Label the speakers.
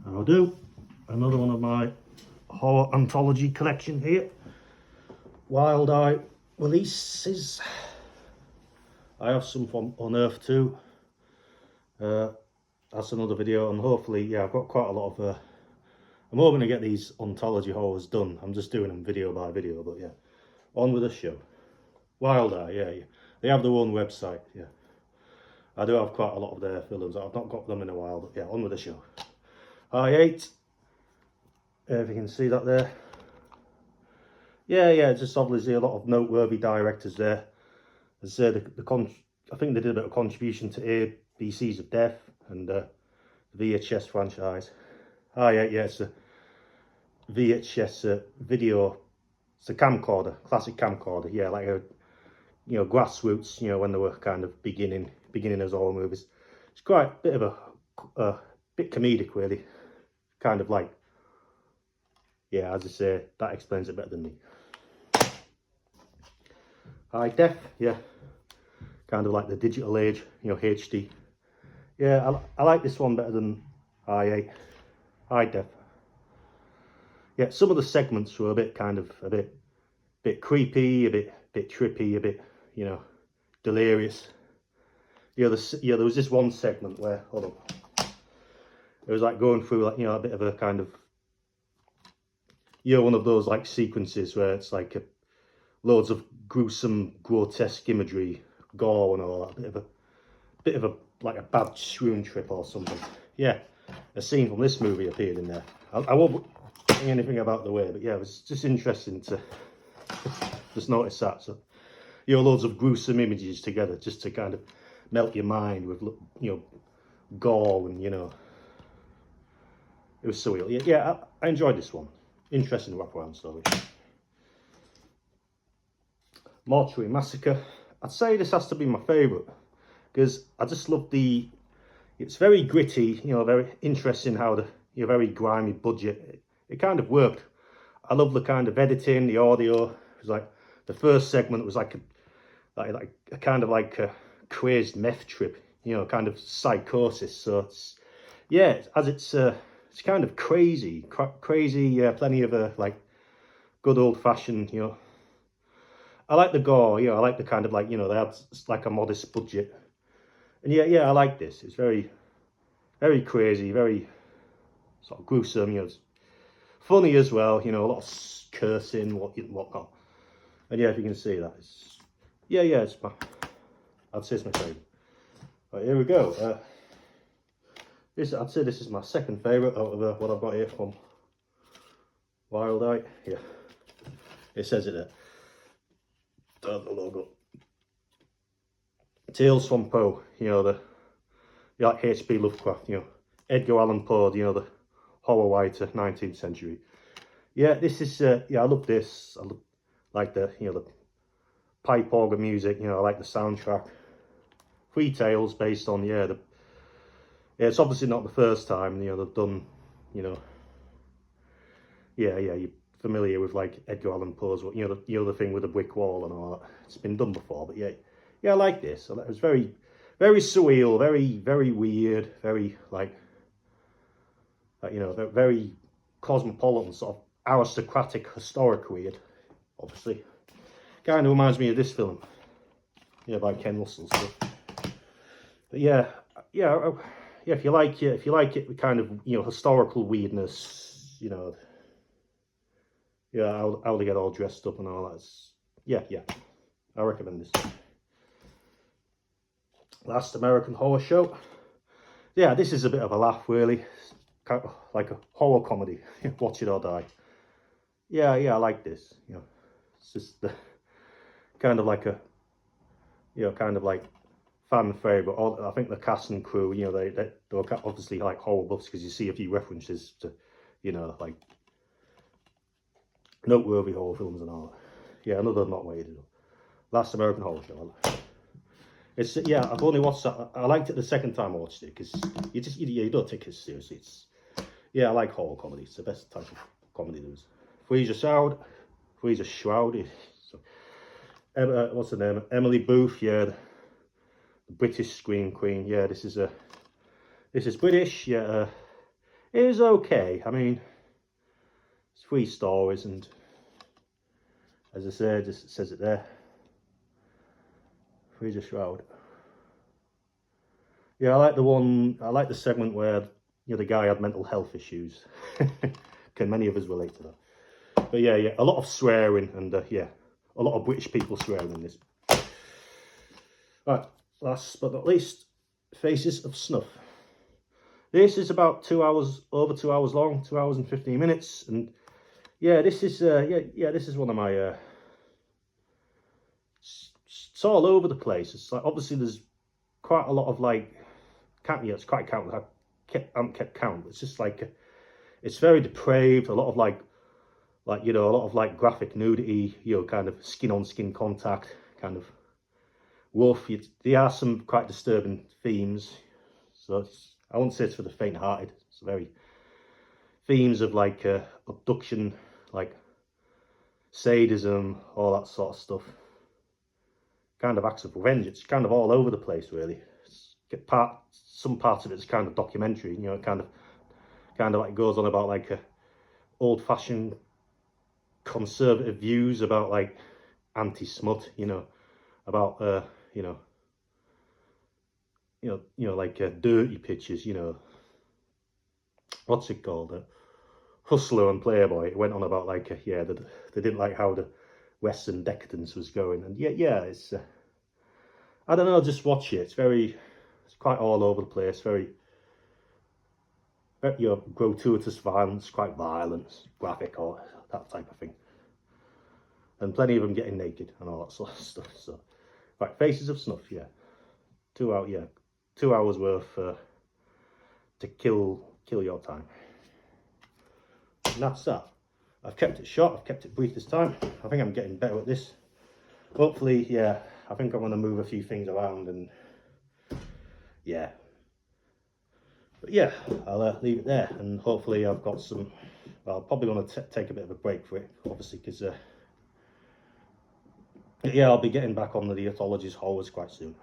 Speaker 1: I'll do another one of my horror anthology collection here. WILDEYE releases. I have some from Unearth too. That's another video, and hopefully, yeah, I've got quite a lot of. I'm hoping to get these anthology horrors done. I'm just doing them video by video, but yeah, on with the show. WILDEYE, yeah. They have their own website, yeah. I do have quite a lot of their films. I've not got them in a while, but yeah, on with the show. I8. If you can see that there. Yeah, just obviously a lot of noteworthy directors there. As I said, I think they did a bit of contribution to ABCs of Death and the VHS franchise. I8, yeah, it's a VHS video. It's a camcorder, classic camcorder. Yeah, like a, grassroots. When they were kind of beginning as horror movies. It's quite a bit of a bit comedic, really. Kind of like, yeah, as I say, that explains it better than me. High def, yeah, kind of like the digital age, HD. Yeah, I like this one better than I8. High def. Yeah, some of the segments were a bit creepy, a bit trippy, a bit, delirious. There was this one segment where, hold on, it was like going through like, a bit of a kind of, one of those like sequences where it's like loads of gruesome, grotesque imagery, gore and all that. Bit of a like a bad swoon trip or something. Yeah, a scene from this movie appeared in there. I won't say anything about the way, but yeah, it was just interesting to just notice that. So, loads of gruesome images together, just to kind of melt your mind with, gore and it was surreal. Yeah, I enjoyed this one. Interesting wraparound story. Mortuary Massacre. I'd say this has to be my favourite because I just love it's very gritty, very interesting how the very grimy budget. It kind of worked. I love the kind of editing, the audio. It was like the first segment was like a kind of like a crazed meth trip, kind of psychosis. So it's kind of crazy, plenty of like good old fashioned, I like the gore, I like the kind of like, they had like a modest budget. And yeah, I like this. It's very, very crazy, very sort of gruesome, it's funny as well, a lot of cursing, whatnot. And yeah, if you can see that, I'd say it's my favourite. Right, here we go. I'd say this is my second favourite out of what I've got here from WILDEYE. Yeah, it says it there. The logo. Tales from Poe. The like H.P. Lovecraft. Edgar Allan Poe. The horror writer, 19th century. Yeah, this is. I love this. I like the the pipe organ music. I like the soundtrack. 3 tales based on it's obviously not the first time they've done you're familiar with like Edgar Allan Poe's the thing with the brick wall and all that. It's been done before, but yeah, I like this. It was very, very surreal, very, very weird, very like very cosmopolitan, sort of aristocratic, historic weird. Obviously, kind of reminds me of this film, by Ken Russell. So. But yeah, if you like it with kind of historical weirdness, how they get all dressed up and all that. Yeah, I recommend this. Last American Horror Show. Yeah, this is a bit of a laugh, really. Kind of like a horror comedy. Watch it or die. Yeah, I like this. It's just the kind of like a kind of like fan favourite. I think the cast and crew, they were obviously like horror buffs because you see a few references to, like noteworthy horror films and all that. Yeah, another not weighted. Last American Horror Show. It's I've only watched that. I liked it the second time I watched it because you don't take it seriously. I like horror comedy. It's the best type of comedy there is. Freezer Shroud. So, what's her name? Emily Booth. Yeah, the British scream queen. Yeah, this is British. Yeah, It was okay. I mean, it's 3 stories, and as I said, it says it there. Freezer Shroud. Yeah, I like the segment where, you know, the guy had mental health issues. Can many of us relate to that? But yeah, a lot of swearing, and yeah, a lot of British people swearing in this. Right, last but not least, Faces of Snuff. This is about 2 hours, over 2 hours long, 2 hours and 15 minutes, and yeah, this is this is one of my. It's all over the place. It's like, obviously there's quite a lot of like, it's quite count. I haven't kept count. It's just like, it's very depraved. A lot of like you know, a lot of like graphic nudity. You know, kind of skin on skin contact, kind of rough. There are some quite disturbing themes. So I won't say it's for the faint-hearted. It's very themes of like abduction, like sadism, all that sort of stuff. Kind of acts of revenge. It's kind of all over the place, really. Some parts of it's kind of documentary. You know, it kind of like goes on about like old-fashioned conservative views about like anti-smut. You know, about like dirty pictures. You know, what's it called? Hustler and Playboy. It went on about like they didn't like how the Western decadence was going, and it's I don't know, just watch it. It's quite all over the place. Very gratuitous violence, quite violent, graphic, or that type of thing, and plenty of them getting naked and all that sort of stuff. So, right, Faces of Snuff, 2 hours worth to kill your time. And that's that. I've kept it short, I've kept it brief this time. I think I'm getting better at this. Hopefully, I think I'm going to move a few things around, and but I'll leave it there, and hopefully I've got some. Well, I'm probably going to take a bit of a break for it, obviously, because I'll be getting back on the Anthologies horrors quite soon.